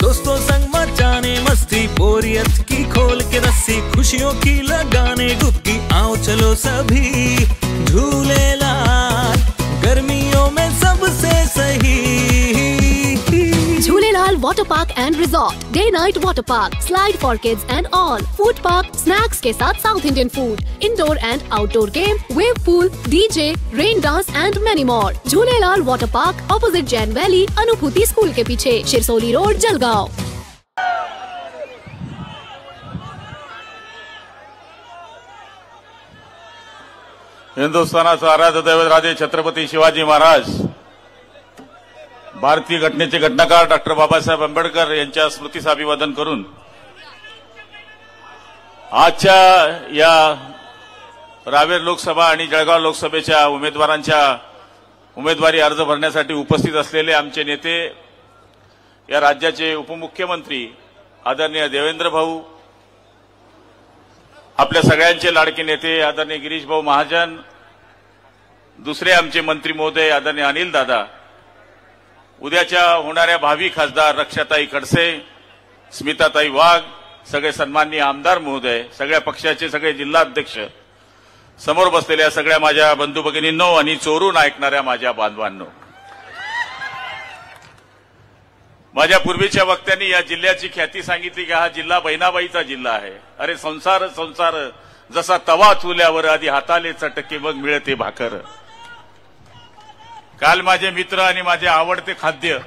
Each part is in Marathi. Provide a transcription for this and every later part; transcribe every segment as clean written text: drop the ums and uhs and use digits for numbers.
दोस्तों संग मचाने मस्ती, बोरियत की खोल के रस्सी, खुशियों की लगाने डुबकी, आओ चलो सभी झूलेलाल, गर्मियों में सबसे सही। Jhulelal water park and resort, day night water park, slide for kids and all, food park, snacks के साथ south Indian food, indoor and outdoor game, wave pool, DJ, rain dance and many more. Jhulelal water park, opposite Jain Valley, Anubhuti school के पीछे, शिरसोली रोड, जलगांव। हिंदुस्थानाचा आराध्य दैवत राजे छत्रपती शिवाजी महाराज, भारतीय घटनेचे घटनाकार डॉक्टर बाबासाहेब आंबेडकर यांच्या स्मृतीस अभिवादन करून आजच्या या रावेर लोकसभा आणि जळगाव लोकसभेच्या उमेदवारांच्या उमेदवारी अर्ज भरण्यासाठी उपस्थित असलेले आमचे नेते, या राज्याचे उपमुख्यमंत्री आदरणीय देवेंद्र भाऊ, आपल्या सगळ्यांचे लाडके नेते आदरणीय गिरीश भाऊ महाजन, दुसरे आमचे मंत्री महोदय आदरणीय अनिल दादा, उद्याच्या होणाऱ्या भावी खासदार रक्षाताई खडसे, स्मिताताई वाघ, सगळे सन्माननीय आमदार महोदय, सगळ्या पक्षाचे सगळे जिल्हाध्यक्ष, समोर बसलेल्या सगळ्या माझ्या बंधू भगिनींनो आणि चोरून ऐकणाऱ्या माझ्या बांधवांनो, माझ्या पूर्वीच्या वक्त्यांनी या जिल्ह्याची ख्याती सांगितली की हा जिल्हा बहिणाबाईचा जिल्हा आहे. अरे संसार संसार जसा तवा चुल्यावर, आधी हाताले चटके मग मिळते भाकर. काल माझे मित्र आणि माझे आवडते खाद्य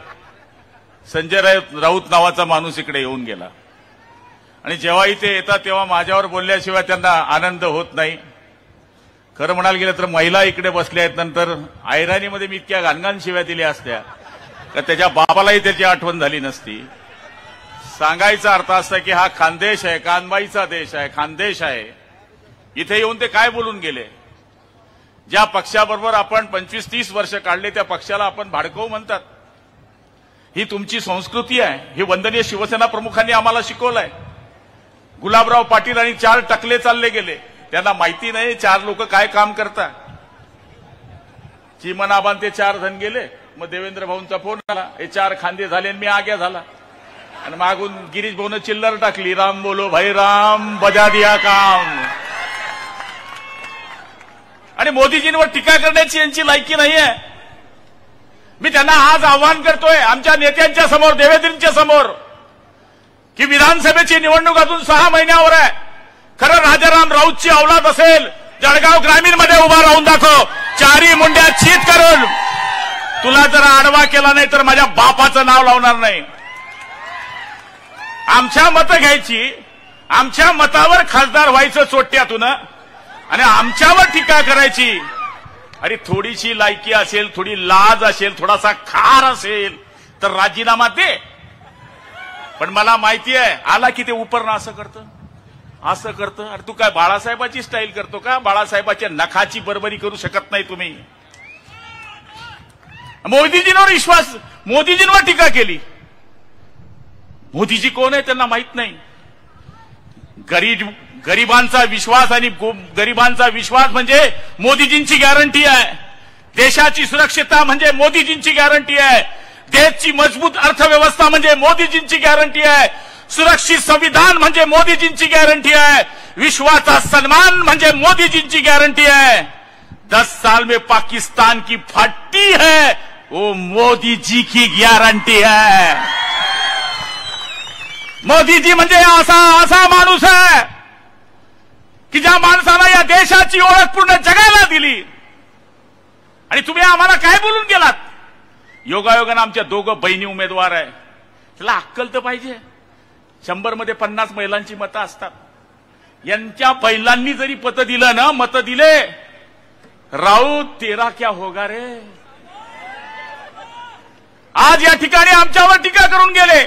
संजय राऊत नावाचा माणूस इकडे येऊन गेला आणि जेव्हा इथे येतात तेव्हा माझ्यावर बोलल्याशिवाय त्यांना आनंद होत नाही. खरं म्हणायला गेलं तर महिला इकडे बसल्या आहेत, नंतर ऐराणीमध्ये मी इतक्या घाणघाण शिव्या दिल्या असत्या का त्याच्या बाबालाही त्याची आठवण झाली नसती. सांगायचा अर्थ असा की हा खानदेश आहे, कानबाईचा देश आहे, खानदेश आहे. इथे येऊन ते काय बोलून गेले? ज्या पक्षाबरोबर आपण 25-30 वर्ष काढले त्या पक्षाला आपण भाडकव म्हणतात. ही तुमची संस्कृती आहे. ही वंदनीय शिवसेना प्रमुखांनी आम्हाला शिकवलंय. गुलाबराव पाटील आणि 4 टकले चालले गेले, त्यांना माहिती नाही 4 लोक काय काम करतात. चिमनाबान ते 4 जण गेले, मग देवेंद्र भाऊंचा फोन आला, हे 4 खांदे झाले आणि मी आग्या झाला. आणि मागून गिरीश भाऊनं चिल्लर टाकली, राम बोलो भाई राम, बजा दिया काम. आणि मोदीजींवर टीका करण्याची यांची लायकी नाहीये. मी त्यांना आज आव्हान करतोय आमच्या नेत्यांच्या समोर, देवेंद्रजींच्या समोर, की विधानसभेची निवडणूक अजून 6 महिन्यावर आहे. खरं राजाराम राऊतची औलाद असेल, जळगाव ग्रामीण मध्ये उभा राहून दाखव, 4 मुंड्या चीत करून. तुला जर आडवा केला नाही तर माझ्या बापाचं नाव लावणार नाही. आमच्या मतं घ्यायची, आमच्या मतावर खासदार व्हायचं चोट्यातून आणि आमच्यावर टीका करायची. अरे थोडीशी लायकी असेल, थोडी लाज असेल, थोडासा खार असेल तर राजीनामा दे. पण मला माहिती आहे आला की ते उपरनं असं करतं, असं करतं. अरे तू काय बाळासाहेबाची स्टाईल करतो का? बाळासाहेबाच्या नखाची बरोबरी करू शकत नाही तुम्ही. मोदीजींवर विश्वास, मोदीजींवर टीका केली. मोदीजी कोण आहे त्यांना माहित नाही. गरिबांचा विश्वास आणि गरिबांचा विश्वास म्हणजे मोदीजींची गॅरंटी आहे. देशाची सुरक्षितता म्हणजे मोदीजींची गॅरंटी आहे. देशाची मजबूत अर्थव्यवस्था म्हणजे मोदीजींची गॅरंटी आहे. सुरक्षित संविधान म्हणजे मोदीजींची गॅरंटी आहे. विश्वाचा सन्मान म्हणजे मोदीजींची गॅरंटी है। 10 साल में पाकिस्तान की फट्टी है वो मोदी जी की गारंटी है। मोदी जी म्हणजे असा माणूस आहे की ज्या माणसाला या देशाची ओळख पूर्ण जगाला दिली आणि तुम्ही आम्हाला काय बोलून गेलात। योगायोगाने आमच्या दोघं बहिणी उमेदवार आहे, त्याला अक्कल तर पाहिजे। 100 मध्ये 50 महिलांची मतं असतात। यांच्या पहिल्यांनी जरी मतं दिलं ना, मतं दिले, राऊत तेरा क्या होगा रे। आज या ठिकाणी आमच्यावर टीका करून गेले।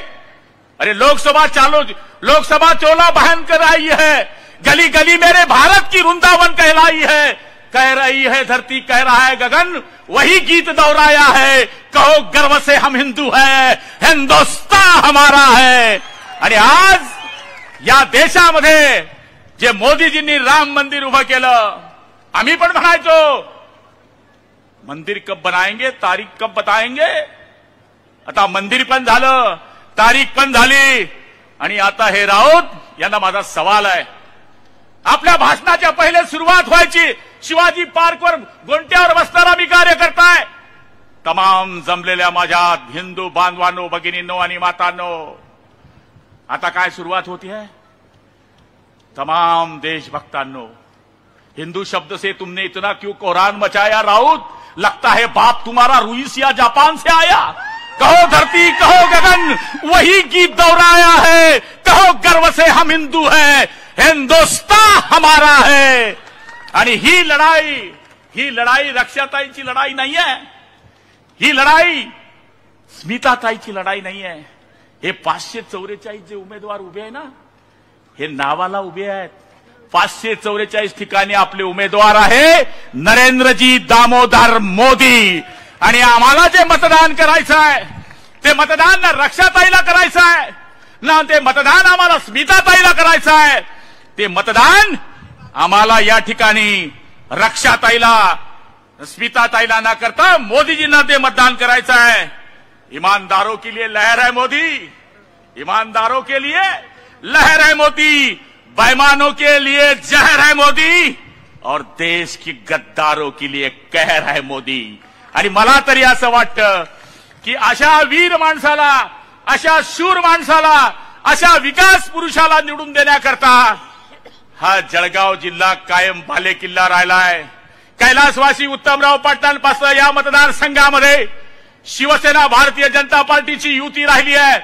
अरे लोकसभा चोला बहन कर आई है, गली गली मेरे भारत की वृंदावन कहलाई है। कह रही है धरती, कह रहा है गगन, वही गीत दोहराया है। कहो गर्व से हम हिंदू हैं, हिंदुस्तान हमारा है। आणि आज या देशामध्ये जे मोदीजींनी राम मंदिर उभं केलं, आम्ही पण म्हणायचो मंदिर कब बनाएंगे, तारीख कब बताएंगे। आता मंदिर पण झालं, तारीख पण झाली आणि आता हे राऊत यांना माझा सवाल आहे. आपल्या भाषणाच्या पहिले सुरुवात व्हायची शिवाजी पार्कवर गोंट्यावर बसणारा मी कार्यकर्ताय. तमाम जमलेल्या माझ्या हिंदू बांधवांनो, भगिनींनो आणि मातांनो, आता काय सुरुवात होती है? तमाम देशभक्तांनो, हिंदू शब्द से तुमने इतना क्यों कोहरान मचाया राउत? लगता है बाप तुम्हारा रूस या जापान से आया. कहो धरती कहो गगन वही गीत दोहराया है. कहो गर्व से हम हिंदू हैं, हिंदुस्तान हमारा है. आणि ही लढाई रक्षाताईची लढाई नाही आहे. ही लढाई स्मिताताईची लढाई नाही आहे. हे 544 जे उमेदवार उभे आहे ना, हे नावाला उभे आहेत. 544 ठिकाणी आपले उमेदवार आहे नरेंद्रजी दामोदर मोदी. आणि आम्हाला जे मतदान करायचं आहे ते मतदान ना रक्षाताईला करायचं आहे, ना ते मतदान आम्हाला स्मिताताईला करायचं आहे. ते मतदान आम्हाला या ठिकाणी रक्षाताईला स्मिताताईला न करता मोदीजींना ते मतदान करायचं आहे. ईमानदारों के लिए लहर है मोदी, ईमानदारों के लिए लहर है मोदी, बेईमानों के लिए जहर है मोदी और देश की गद्दारों के लिए कहर है मोदी. आणि मला तरी असं वाटतं की अशा वीर माणसाला, अशा शूर माणसाला, अशा विकास पुरुषाला निवडून देण्याकरता हा जळगाव जिल्हा कायम बालेकिल्ला राहिलाय. कैलासवासी उत्तमराव पाटलांपासून या मतदारसंघामध्ये शिवसेना भारतीय जनता पार्टीची युती राहिली आहे.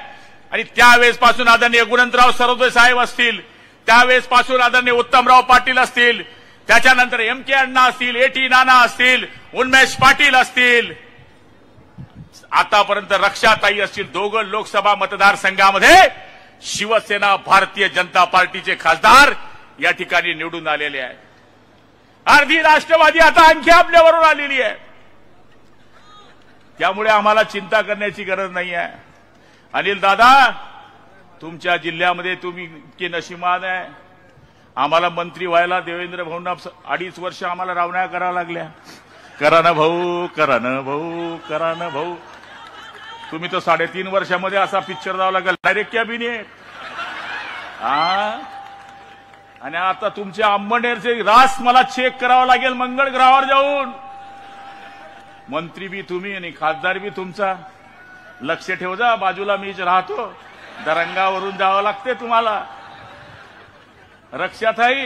आणि त्यावेळेस पासून आदरणीय गुणवंतराव सरोदे साहेब असतील, त्यावेळेस पासून आदरणीय उत्तमराव पाटील असतील, त्याच्यानंतर एम.के. अण्णा असतील, ए.टी. नाना असतील, उन्मेष पाटील असतील, आतापर्यंत रक्षाताई असतील, दोघं लोकसभा मतदारसंघामध्ये शिवसेना भारतीय जनता पार्टीचे खासदार या ठिकाणी निवडून आलेले आहेत. अर्धी राष्ट्रवादी आता आणखी आपल्याबरोबर आलेली आहे. त्यामुळे आम्हाला चिंता करण्याची गरज नाही आहे. अनिल दादा, तुमच्या जिल्ह्यामध्ये तुम्ही इतके नशिबान आहे. आम्हाला मंत्री व्हायला देवेंद्र भाऊंना 2.5 वर्ष आम्हाला रावण्या कराव्या लागल्या. करा ना भाऊ, करा ना भाऊ, करा ना भाऊ. तुम्ही तर 3.5 वर्षामध्ये असा पिक्चर जावं लागेल डायरेक्ट कॅबिनेट. आणि आता तुमच्या अंबनेरचे रास मला चेक करावा लागेल मंगळ ग्रहावर जाऊन. मंत्री बी तुम्ही आणि खासदार बी तुमचा. लक्ष ठेव जा, बाजूला मीच राहतो. दरंगावरून जावं लागते तुम्हाला. रक्षाताई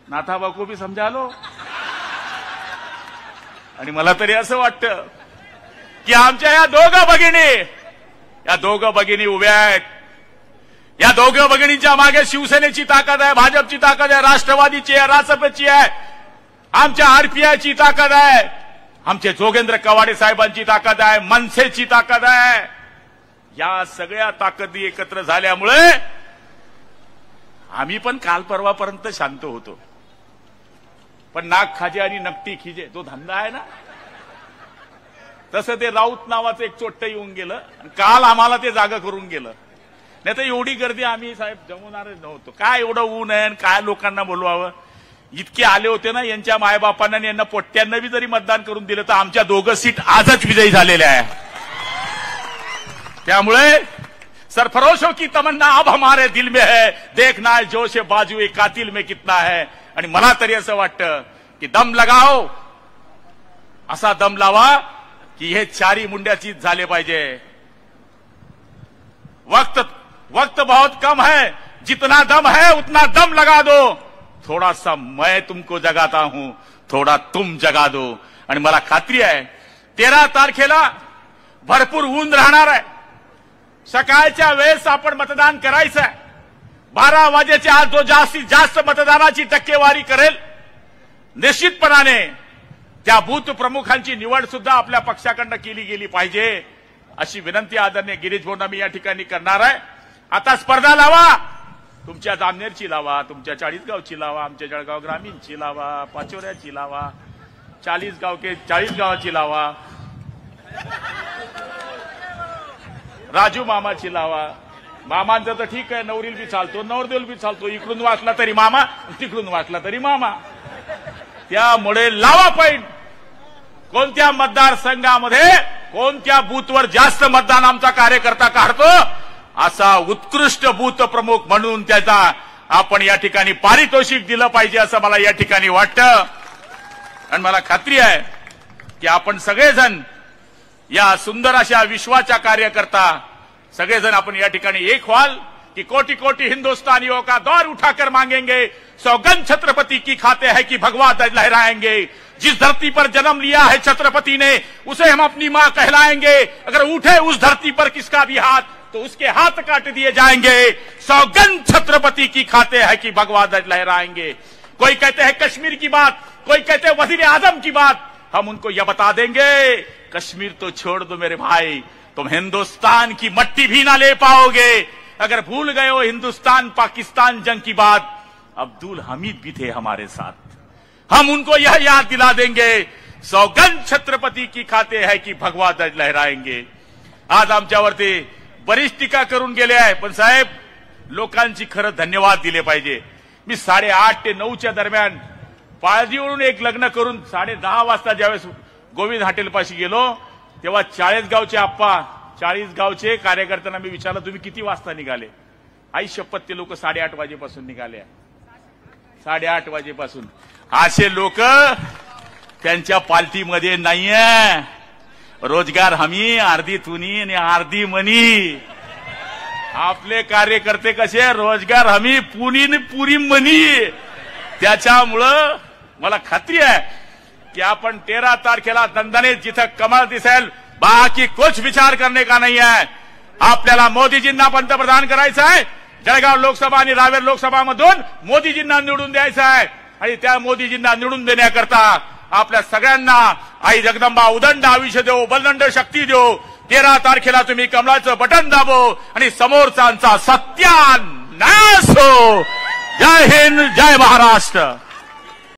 नाथाबा को भी समजा लो. आणि मला तरी असं वाटतं की आमच्या या दोघं भगिनी उभ्या आहेत. या दोघं भगिनींच्या मागे शिवसेनेची ताकद आहे, भाजपची ताकद आहे, राष्ट्रवादीची आहे, रासपची आहे, आमच्या आरपीआयची ताकद आहे, आमचे जोगेंद्र कवाडे साहेबांची ताकद आहे, मनसेची ताकद आहे. या सगळ्या ताकदी एकत्र झाल्यामुळे आम्ही पण काल परवापर्यंत शांत होतो. पण नाक खाजे आणि नकटी खिजे तो धंदा आहे ना, तसं ते राऊत नावाचं एक चोट्ट येऊन गेलं आणि काल आम्हाला ते जागा करून गेलं. नाही तर एवढी गर्दी आम्ही साहेब जमवणारच नव्हतो. काय एवढं ऊन आहे आणि काय लोकांना बोलवावं. इतके आले होते ना, यांच्या मायबापांना यांना पोट्ट्यांना बी जरी मतदान करून दिलं तर आमच्या 2 सीट आजच विजयी झालेल्या आहे. त्यामुळे सरफरोशों की तमन्ना अब हमारे दिल में है, देखना है जोश बाजू एक कातिल में कितना है. आणि मला तरी असं वाटतं की दम लगाओ, असा दम लावा की हे 4 मुंड्याची झाले पाहिजे. वक्त बहुत कम है, जितना दम है उतना दम लगा दो. थोड़ा सा मैं तुमको जगाता हूं, थोड़ा तुम जगा दो. आणि मला खात्री आहे 13 तारखेला भरपूर ऊन राहणार आहे. सकाळच्या वेळेस आपण मतदान करायचं आहे. 12 वाजेच्या आत जो जास्तीत जास्त मतदानाची टक्केवारी करेल, निश्चितपणाने त्या बूथ प्रमुखांची निवड सुद्धा आपल्या पक्षाकडनं केली गेली पाहिजे, अशी विनंती आदरणीय गिरीश भाऊंना मी या ठिकाणी करणार आहे. आता स्पर्धा लावा, तुमच्या जामनेरची लावा, तुमच्या 40 गावची लावा, आमच्या जळगाव ग्रामीणची लावा, पाचोऱ्याची लावा, 40 गावाची लावा, राजू मामाची लावा. मामांचं तर ठीक आहे, नवरील बी चालतो, नवरदेल बी चालतो. इकडून वाचला तरी मामा, तिकडून वाचला तरी मामा. त्यामुळे लावा पॉईंट. कोणत्या मतदारसंघामध्ये कोणत्या बूथवर जास्त मतदान आमचा कार्यकर्ता काढतो असा उत्कृष्ट बूथ प्रमुख म्हणून त्याचा आपण या ठिकाणी पारितोषिक दिलं पाहिजे असं मला या ठिकाणी वाटतं. आणि मला खात्री आहे की आपण सगळेजण या सुंदर अशा विश्वाच्या कार्यकर्ता सगळेजण आपण या ठिकाणी एक व्हाल कि कोटि कोटि हिंदुस्तानियों का दौर उठाकर मांगेंगे, सौगंध छत्रपति की खाते हैं कि भगवा ध्वज लहराएंगे. जिस धरती पर जन्म लिया है छत्रपति ने उसे हम अपनी मां कहलाएंगे. अगर उठे उस धरती पर किसका भी हाथ तो उसके हाथ काट दिए जाएंगे. सौगंध छत्रपति की खाते हैं कि भगवा ध्वज लहराएंगे. कोई कहते हैं कश्मीर की बात, कोई कहते हैं वजीर आजम की बात. हम उनको यह बता देंगे कश्मीर तो छोड़ दो मेरे भाई, तुम हिंदुस्तान की मट्टी भी ना ले पाओगे. अगर भूल गए हो हिंदुस्तान पाकिस्तान जंग की बात, अब्दुल हमीद भी थे हमारे साथ. हम उनको यह याद दिला देंगे सौगंध छत्रपति की खाते है की भगवा ध्वज लहराएंगे. आज आमच्यावरती बरीच टीका करून गेले आहे, पण साहेब लोकांची खरं धन्यवाद दिले पाहिजे. मी 8:30 ते 9च्या दरम्यान पाळजीवरून एक लग्न करून 10:30 वाजता ज्यावेळेस गोविंद हॉटेलपाशी गेलो तेव्हा 40 गावचे आप्पा 40 गावचे कार्यकर्त्यांना मी विचारलं तुम्ही किती वाजता निघाले. आई शपथ ते लोक 8:30 वाजेपासून निघाले. 8:30 वाजेपासून. असे लोक त्यांच्या पार्टीमध्ये नाहीये. रोजगार हमी अर्धी तुनी आणि अर्धी मनी. आपले कार्यकर्ते कसे रोजगार हमी पुनी पुरी मनी. त्याच्यामुळं मला खात्री आहे की आपण 13 तारखेला दणदणीत जिथं कमळ दिसेल बाकी कुछ विचार करने का नहीं है. आपल्याला मोदीजींना पंतप्रधान करायचं आहे. जळगाव लोकसभा आणि रावेर लोकसभामधून मोदीजींना निवडून द्यायचं आहे. आणि त्या मोदीजींना निवडून देण्याकरता आपल्या सगळ्यांना आई जगदंबा उदंड आयुष्य देव, बलदंड शक्ती देव. 13 तारखेला तुम्ही कमळाचं बटन दाबो आणि समोरच्यांचा सत्यानाश हो. जय हिंद, जय महाराष्ट्र.